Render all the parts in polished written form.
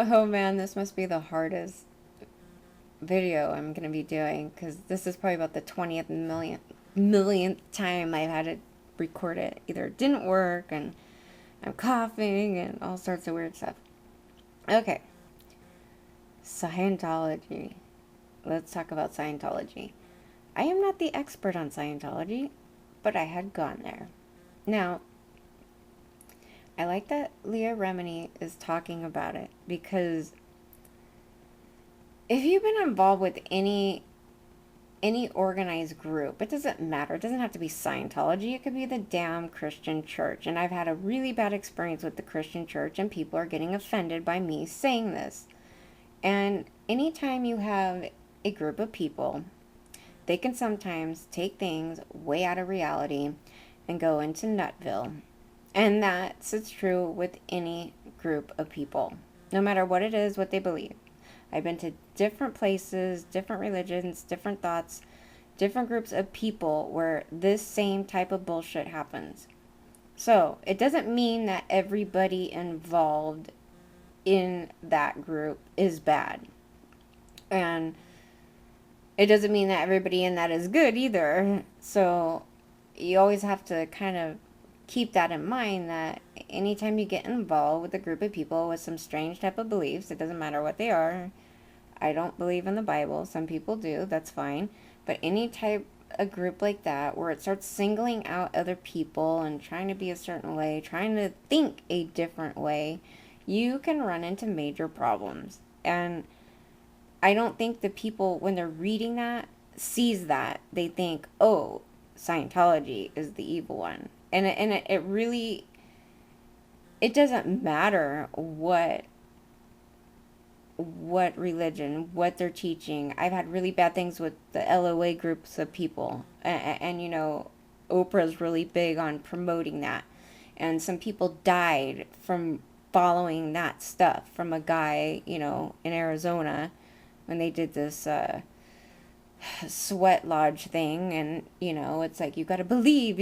Oh man, this must be the hardest video I'm gonna be doing because this is probably about the 20th millionth time I've had to record it. Either it didn't work and I'm coughing and all sorts of weird stuff. Okay, Scientology. Let's talk about Scientology. I am not the expert on Scientology, but I had gone there. Now, I like that Leah Remini is talking about it because if you've been involved with any organized group, it doesn't matter. It doesn't have to be Scientology. It could be the damn Christian church. And I've had a really bad experience with the Christian church, and people are getting offended by me saying this. And anytime you have a group of people, they can sometimes take things way out of reality and go into Nutville. And that's true with any group of people, no matter what it is, what they believe. I've been to different places, different religions, different thoughts, different groups of people where this same type of bullshit happens. So, it doesn't mean that everybody involved in that group is bad. And it doesn't mean that everybody in that is good either. So, you always have to kind of keep that in mind, that anytime you get involved with a group of people with some strange type of beliefs, it doesn't matter what they are. I don't believe in the Bible. Some people do. That's fine. But any type of group like that where it starts singling out other people and trying to be a certain way, trying to think a different way, you can run into major problems. And I don't think the people, when they're reading that, sees that. They think, oh, Scientology is the evil one. And it really, it doesn't matter what religion, what they're teaching. I've had really bad things with the LOA groups of people. And you know, Oprah's really big on promoting that. And some people died from following that stuff from a guy, you know, in Arizona when they did this sweat lodge thing. And you know, it's like, you gotta believe,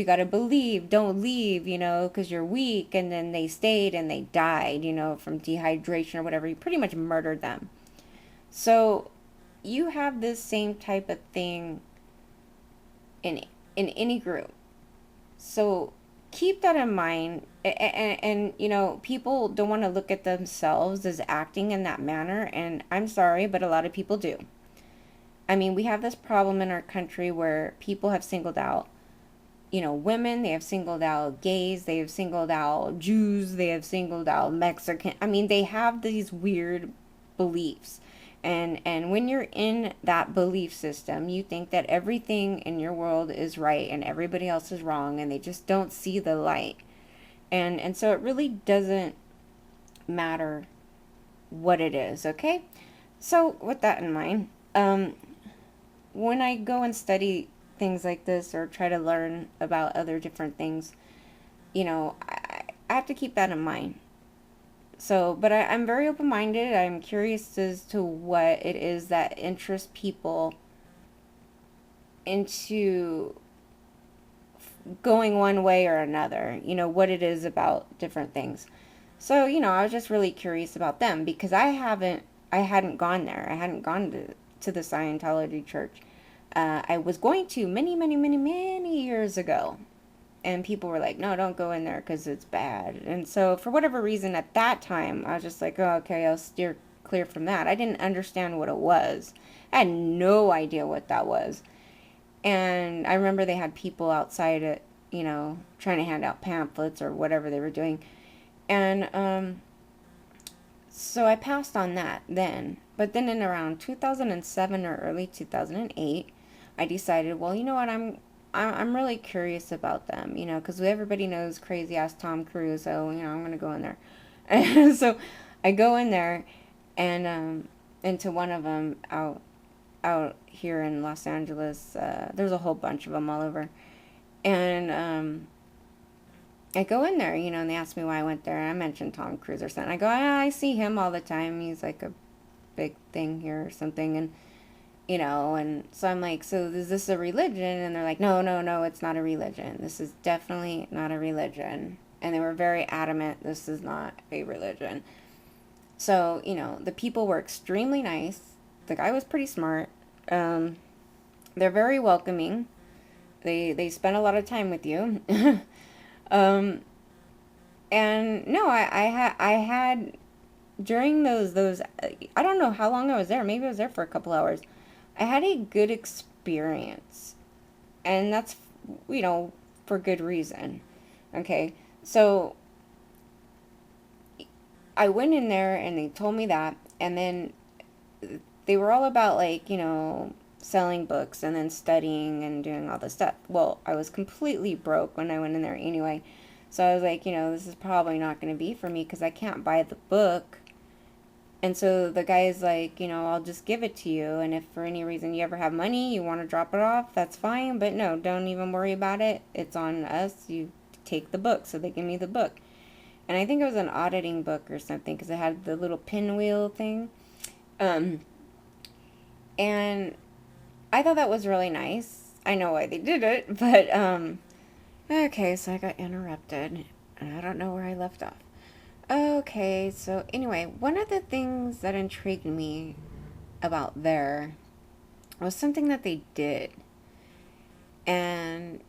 don't leave, you know, because you're weak. And then they stayed and they died, you know, from dehydration or whatever. He pretty much murdered them. So you have this same type of thing in any group. So keep that in mind. And you know, people don't want to look at themselves as acting in that manner, and I'm sorry, but a lot of people do. I mean, we have this problem in our country where people have singled out, you know, women, they have singled out gays, they have singled out Jews, they have singled out Mexican. I mean, they have these weird beliefs. And when you're in that belief system, you think that everything in your world is right and everybody else is wrong, and they just don't see the light. And so it really doesn't matter what it is, okay? So with that in mind, when I go and study things like this or try to learn about other different things, you know, I have to keep that in mind. So, but I'm very open-minded. I'm curious as to what it is that interests people into going one way or another, you know, what it is about different things. So, you know, I was just really curious about them because I hadn't gone there. I hadn't gone to the Scientology church. I was going to many years ago. And people were like, no, don't go in there because it's bad. And so for whatever reason at that time, I was just like, oh, okay, I'll steer clear from that. I didn't understand what it was. I had no idea what that was. And I remember they had people outside it, you know, trying to hand out pamphlets or whatever they were doing. And so I passed on that then. But then in around 2007 or early 2008, I decided, well, you know what, I'm really curious about them, you know, because everybody knows crazy ass Tom Cruise, so, you know, I'm going to go in there. And so I go in there and into one of them out here in Los Angeles. There's a whole bunch of them all over. And I go in there, you know, and they ask me why I went there. And I mentioned Tom Cruise or something. I go, I see him all the time. He's like a big thing here or something. And you know, and so I'm like, so is this a religion? And they're like, no, it's not a religion. This is definitely not a religion. And they were very adamant, this is not a religion. So, the people were extremely nice. The guy was pretty smart. They're very welcoming. They spend a lot of time with you. um, and no, I had during those I don't know how long I was there. Maybe I was there for a couple hours. I had a good experience, and that's for good reason. Okay, so I went in there and they told me that, and then they were all about like selling books and then studying and doing all this stuff. Well, I was completely broke when I went in there anyway. So I was like, this is probably not going to be for me because I can't buy the book. And so the guy's like, I'll just give it to you. And if for any reason you ever have money, you want to drop it off, that's fine. But no, don't even worry about it. It's on us. You take the book. So they give me the book. And I think it was an auditing book or something because it had the little pinwheel thing. And I thought that was really nice. I know why they did it, but okay, so I got interrupted, and I don't know where I left off. Okay, so anyway, one of the things that intrigued me about there was something that they did, and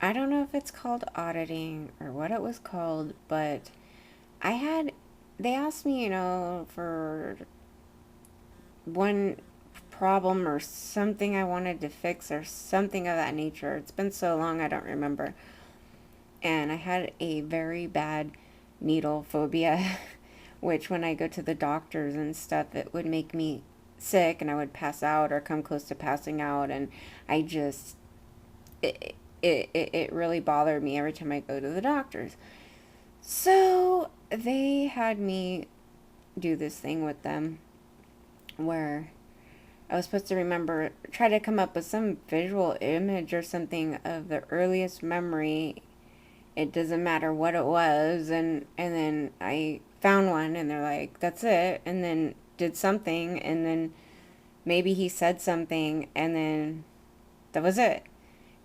I don't know if it's called auditing or what it was called, but they asked me, for one problem or something I wanted to fix or something of that nature. It's been so long I don't remember. And I had a very bad needle phobia, which when I go to the doctors and stuff, it would make me sick and I would pass out or come close to passing out. And I just, it really bothered me every time I go to the doctors. So they had me do this thing with them where I was supposed to try to come up with some visual image or something of the earliest memory. It doesn't matter what it was. And then I found one and they're like, that's it. And then did something. And then maybe he said something and then that was it.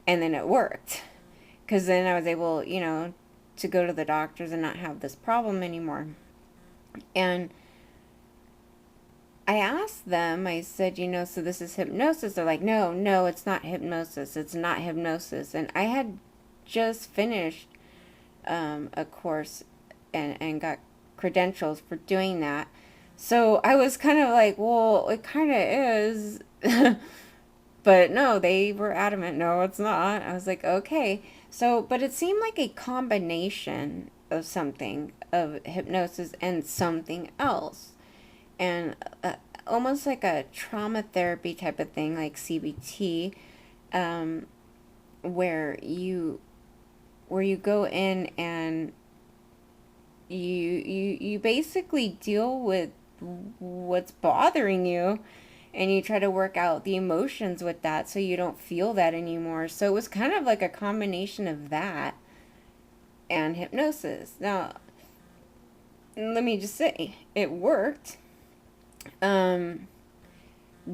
And then it worked. Because then I was able, to go to the doctors and not have this problem anymore. And I asked them, I said, so this is hypnosis. They're like, no, it's not hypnosis. It's not hypnosis. And I had just finished a course and got credentials for doing that. So I was kind of like, well, it kind of is. But no, they were adamant, no, it's not. I was like, okay. So, but it seemed like a combination of something, of hypnosis and something else. And almost like a trauma therapy type of thing, like CBT, where you go in and you basically deal with what's bothering you and you try to work out the emotions with that so you don't feel that anymore. So it was kind of like a combination of that and hypnosis. Now, let me just say, it worked. Do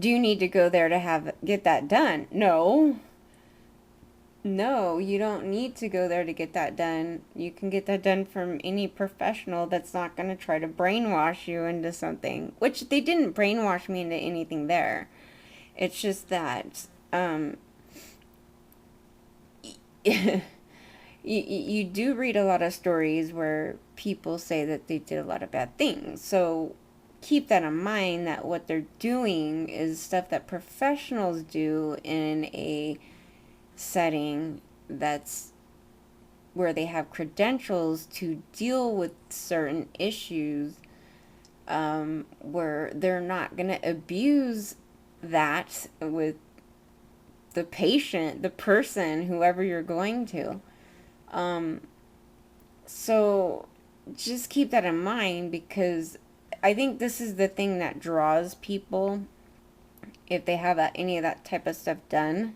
you need to go there to get that done? No, you don't need to go there to get that done. You can get that done from any professional that's not going to try to brainwash you into something, which they didn't brainwash me into anything there. It's just that, you do read a lot of stories where people say that they did a lot of bad things. So keep that in mind, that what they're doing is stuff that professionals do in a setting that's where they have credentials to deal with certain issues, where they're not going to abuse that with the patient, the person, whoever you're going to. So just keep that in mind, because I think this is the thing that draws people if they have any of that type of stuff done.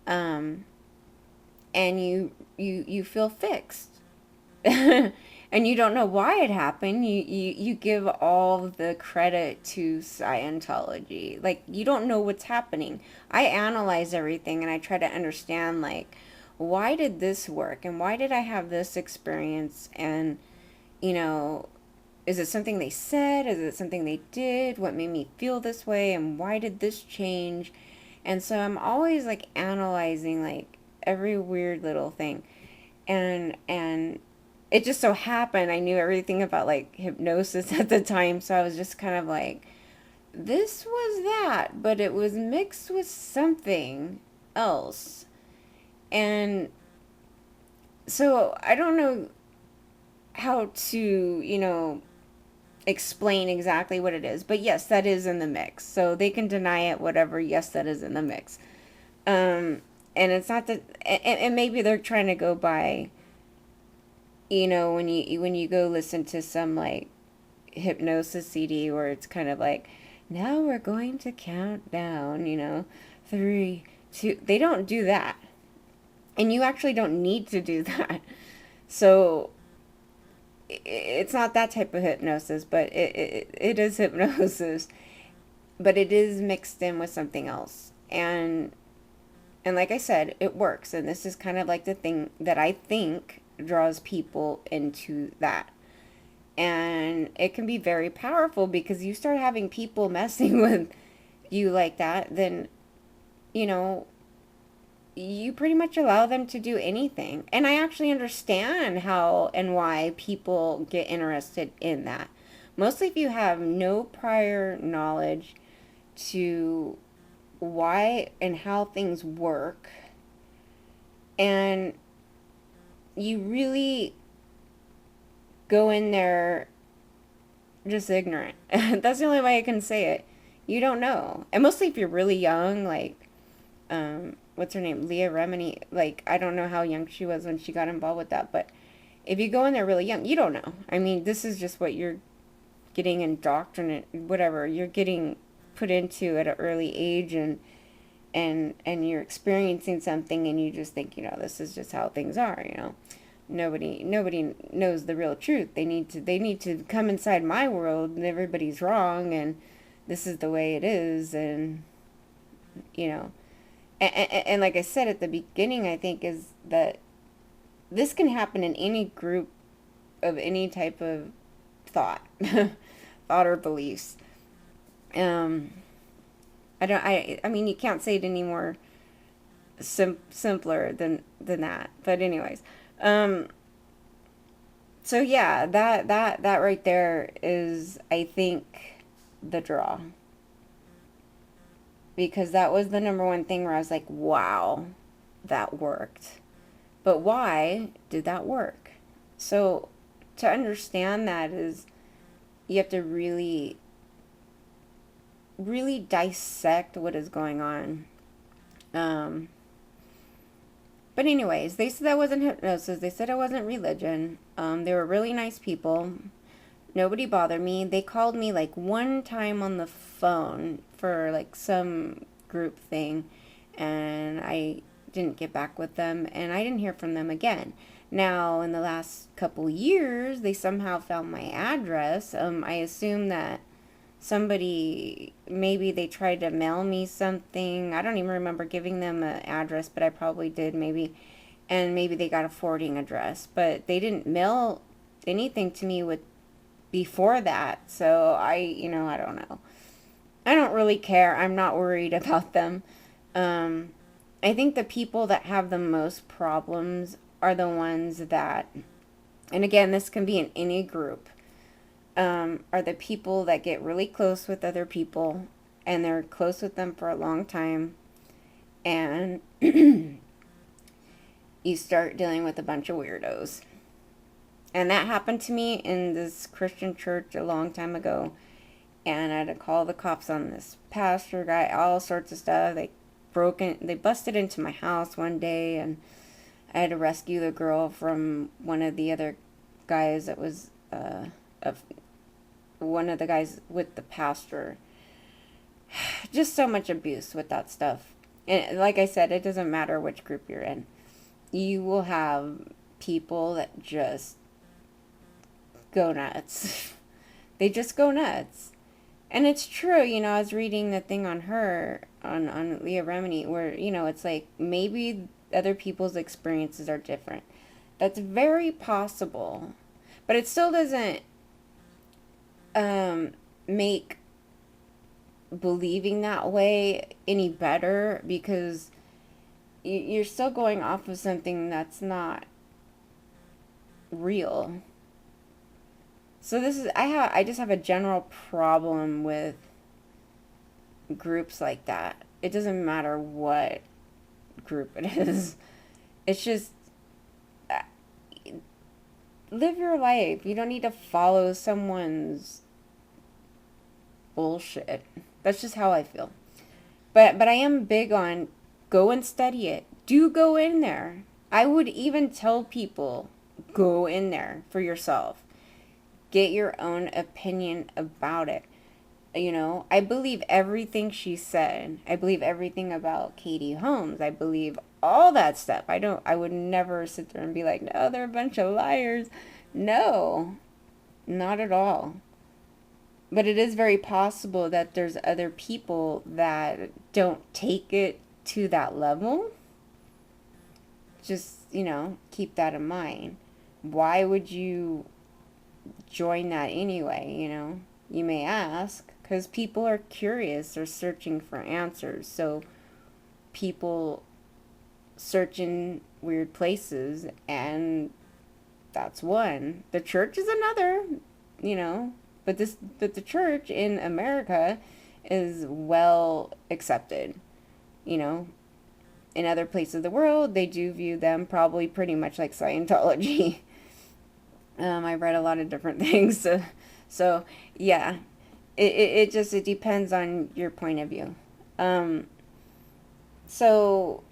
And you feel fixed. And you don't know why it happened. You give all the credit to Scientology. Like, you don't know what's happening. I analyze everything and I try to understand, like, why did this work? And why did I have this experience? And, is it something they said? Is it something they did? What made me feel this way? And why did this change? And so I'm always like analyzing like every weird little thing. And it just so happened I knew everything about like hypnosis at the time, so I was just kind of like, this was that, but it was mixed with something else. And so I don't know how to, explain exactly what it is. But yes, that is in the mix. So they can deny it, whatever. Yes, that is in the mix. And it's not that, and maybe they're trying to go by, when you go listen to some like hypnosis CD where it's kind of like, now we're going to count down, 3, 2. They don't do that, and you actually don't need to do that. So it's not that type of hypnosis, but it is hypnosis, but it is mixed in with something else. And like I said, it works. And this is kind of like the thing that I think draws people into that. And it can be very powerful because you start having people messing with you like that, then, you know, you pretty much allow them to do anything. And I actually understand how and why people get interested in that. Mostly if you have no prior knowledge to why and how things work, and you really go in there just ignorant. That's the only way I can say it. You don't know. And mostly if you're really young, like, what's her name? Leah Remini. Like, I don't know how young she was when she got involved with that, but if you go in there really young, you don't know. I mean, this is just what you're getting indoctrinated, whatever, you're getting put into at an early age, and you're experiencing something, and you just think, this is just how things are, Nobody knows the real truth. They need to come inside my world, and everybody's wrong, and this is the way it is, and and like I said at the beginning, I think is that this can happen in any group of any type of thought, thought or beliefs. I mean, you can't say it any more simpler than that. But anyways, so yeah, that right there is, I think, the draw. Because that was the number one thing where I was like, wow, that worked. But why did that work? So to understand that is, you have to really, really dissect what is going on. But anyways, they said that wasn't hypnosis. They said it wasn't religion. They were really nice people. Nobody bothered me. They called me like one time on the phone for like some group thing, and I didn't get back with them, and I didn't hear from them again. Now, in the last couple years, they somehow found my address. I assume that maybe they tried to mail me something. I don't even remember giving them an address, but I probably did maybe. And maybe they got a forwarding address, but they didn't mail anything to me before that. So I don't know. I don't really care. I'm not worried about them. I think the people that have the most problems are the ones that, and again, this can be in any group, are the people that get really close with other people, and they're close with them for a long time, and you start dealing with a bunch of weirdos. And that happened to me in this Christian church a long time ago. And I had to call the cops on this pastor guy, all sorts of stuff. They busted into my house one day, and I had to rescue the girl from one of the other guys that was, one of the guys with the pastor. Just so much abuse with that stuff. And like I said, it doesn't matter which group you're in. You will have people that just go nuts. They just go nuts. And it's true, I was reading the thing on her, on Leah Remini, where, it's like maybe other people's experiences are different. That's very possible. But it still doesn't make believing that way any better, because you're still going off of something that's not real. So this is I just have a general problem with groups like that. It doesn't matter what group it is. It's just live your life. You don't need to follow someone's bullshit. That's just how I feel. But I am big on go and study it. Do go in there. I would even tell people go in there for yourself. Get your own opinion about it. You know, I believe everything she said. I believe everything about Katie Holmes. I believe all that stuff. I would never sit there and be like, no, they're a bunch of liars. No, not at all. But it is very possible that there's other people that don't take it to that level. Just, keep that in mind. Why would you join that anyway, You may ask, because people are curious, they're searching for answers. So people search in weird places, and that's one. The church is another, but the church in America is well accepted, In other places of the world, they do view them probably pretty much like Scientology. I read a lot of different things, so yeah, it depends on your point of view. So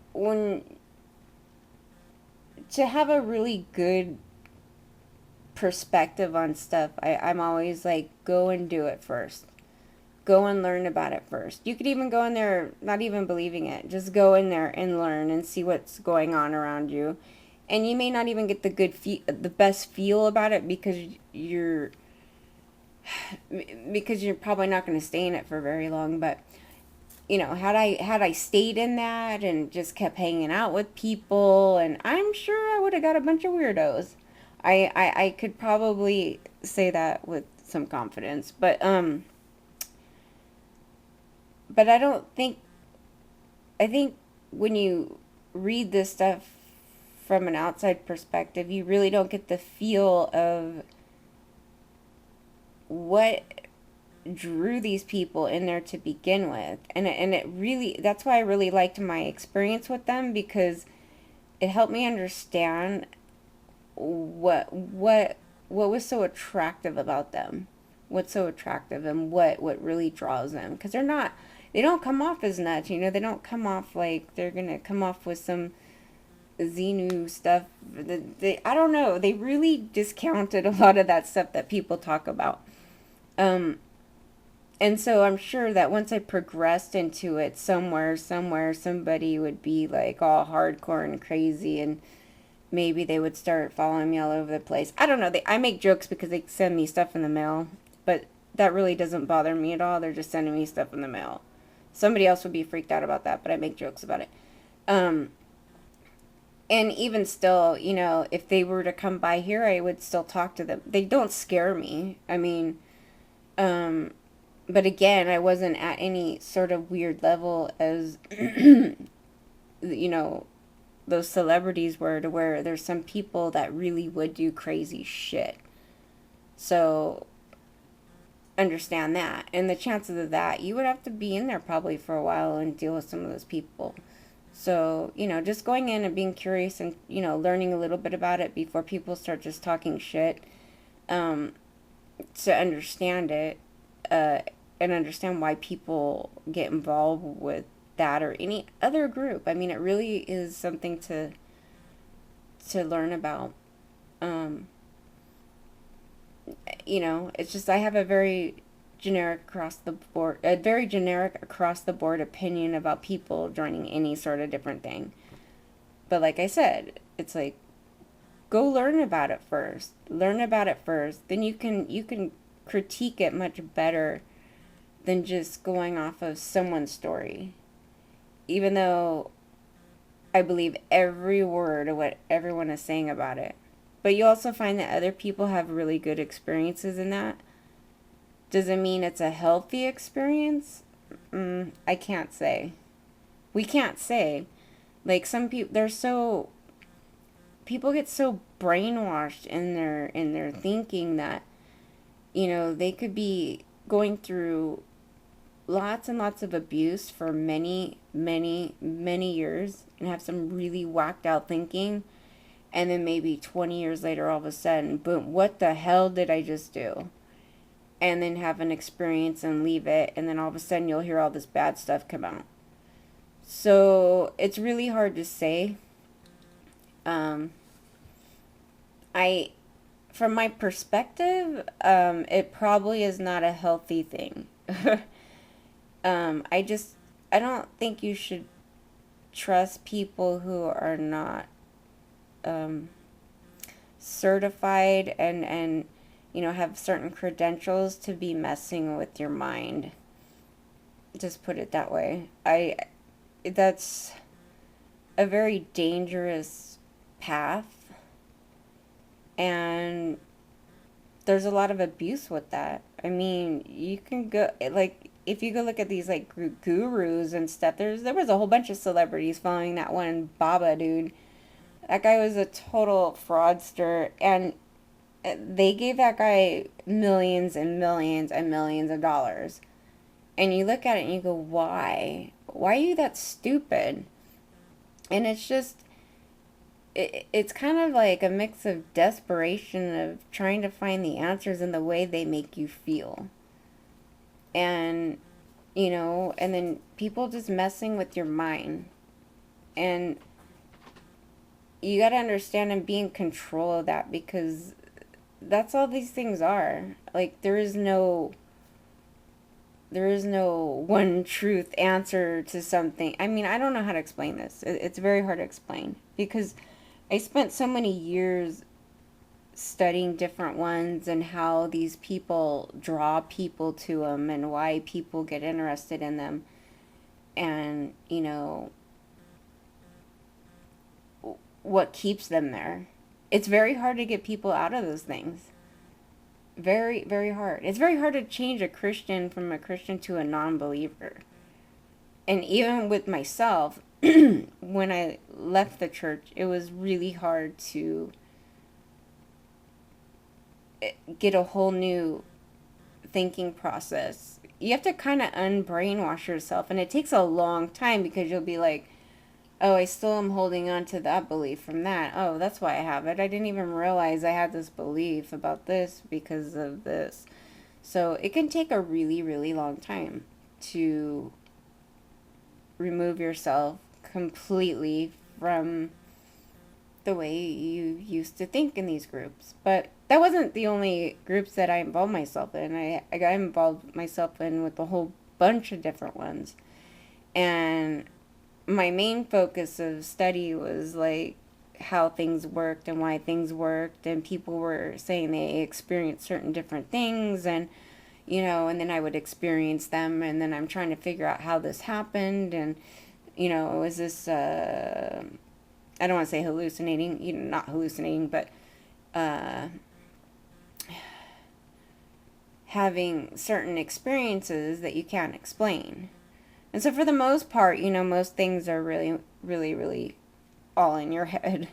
to have a really good perspective on stuff, I'm always like, go and do it first. Go and learn about it first. You could even go in there not even believing it. Just go in there and learn and see what's going on around you. And you may not even get the best feel about it, because you're probably not going to stay in it for very long. But had I stayed in that and just kept hanging out with people, and I'm sure I would have got a bunch of weirdos. I could probably say that with some confidence, but I think when you read this stuff from an outside perspective, you really don't get the feel of what drew these people in there to begin with. And it really, that's why I really liked my experience with them, because it helped me understand what was so attractive about them. What's so attractive, and what really draws them. Because they don't come off as nuts, they don't come off like they're going to come off with some Xenu stuff. I don't know. They really discounted a lot of that stuff that people talk about. And so I'm sure that once I progressed into it, somewhere, somebody would be like all hardcore and crazy, and maybe they would start following me all over the place. I don't know. I make jokes because they send me stuff in the mail, but that really doesn't bother me at all. They're just sending me stuff in the mail. Somebody else would be freaked out about that, but I make jokes about it. And even still, if they were to come by here, I would still talk to them. They don't scare me. I mean, but again, I wasn't at any sort of weird level as, those celebrities were, to where there's some people that really would do crazy shit. So understand that. And the chances of that, you would have to be in there probably for a while and deal with some of those people. So, just going in and being curious and, learning a little bit about it before people start just talking shit, to understand it, and understand why people get involved with that or any other group. I mean, it really is something to learn about. It's just, I have a very generic across the board opinion about people joining any sort of different thing. But like I said, it's like, go learn about it first. Then you can critique it much better than just going off of someone's story. Even though I believe every word of what everyone is saying about it. But you also find that other people have really good experiences in that. Does it mean it's a healthy experience? I can't say. We can't say. Like, some people, people get so brainwashed in their thinking that, they could be going through lots and lots of abuse for many, many, many years and have some really whacked out thinking. And then maybe 20 years later, all of a sudden, boom, what the hell did I just do? And then have an experience and leave it. And then all of a sudden, you'll hear all this bad stuff come out. So it's really hard to say. I, from my perspective, it probably is not a healthy thing. I don't think you should trust people who are not certified and have certain credentials to be messing with your mind. Just put it that way. That's a very dangerous path, and there's a lot of abuse with that. I mean, you can go, like, if you go look at these, like, gurus and stuff, there was a whole bunch of celebrities following that one Baba dude. That guy was a total fraudster, and they gave that guy millions and millions and millions of dollars. And you look at it and you go, why? Why are you that stupid? And it's just, it's kind of like a mix of desperation of trying to find the answers in the way they make you feel. And, and then people just messing with your mind. And you got to understand and be in control of that, because that's all these things are. Like, there is no one truth answer to something. I mean, I don't know how to explain this. It's very hard to explain, because I spent so many years studying different ones and how these people draw people to them and why people get interested in them. And, what keeps them there. It's very hard to get people out of those things. Very, very hard. It's very hard to change a Christian from a Christian to a non-believer. And even with myself, when I left the church, it was really hard to get a whole new thinking process. You have to kind of unbrainwash yourself, and it takes a long time, because you'll be like, oh, I still am holding on to that belief from that. Oh, that's why I have it. I didn't even realize I had this belief about this because of this. So it can take a really, really long time to remove yourself completely from the way you used to think in these groups. But that wasn't the only groups that I involved myself in. I got involved myself in with a whole bunch of different ones. And my main focus of study was like how things worked and why things worked, and people were saying they experienced certain different things, and and then I would experience them, and then I'm trying to figure out how this happened, and is this I don't want to say hallucinating, not hallucinating, but having certain experiences that you can't explain. And so for the most part, most things are really, really, really all in your head.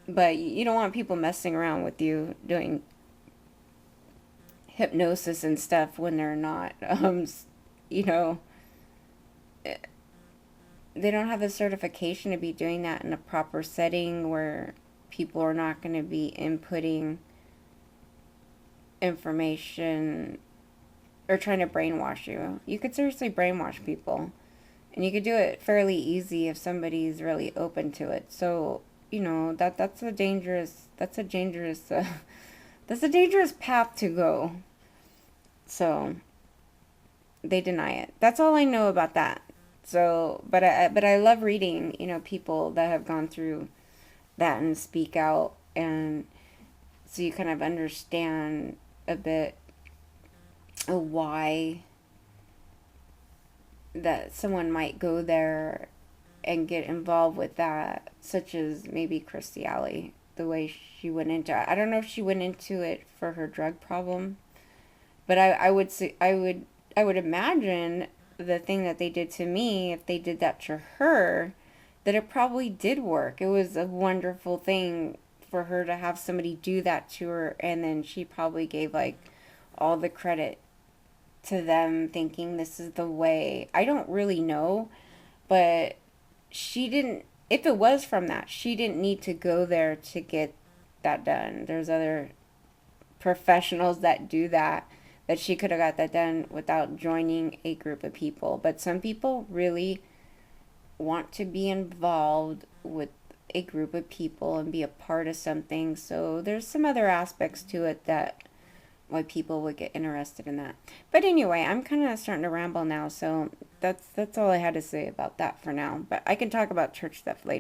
But you don't want people messing around with you doing hypnosis and stuff when they're not, they don't have the certification to be doing that in a proper setting where people are not going to be inputting information or trying to brainwash you. You could seriously brainwash people, and you could do it fairly easy if somebody's really open to it. So that's a dangerous that's a dangerous path to go. So they deny it. That's all I know about that. So, but I love reading people that have gone through that and speak out, and so you kind of understand a bit why that someone might go there and get involved with that, such as maybe the way she went into it. I don't know if she went into it for her drug problem, But I would say I would imagine the thing that they did to me, if they did that to her, that it probably did work. It was a wonderful thing for her to have somebody do that to her, and then she probably gave like all the credit to them, thinking this is the way. I don't really know, but she didn't, if it was from that, she didn't need to go there to get that done. There's other professionals that do that, that she could have got that done without joining a group of people. But some people really want to be involved with a group of people and be a part of something. So there's some other aspects to it that why people would get interested in that. But anyway, I'm kind of starting to ramble now, so that's all I had to say about that for now. But I can talk about church stuff later.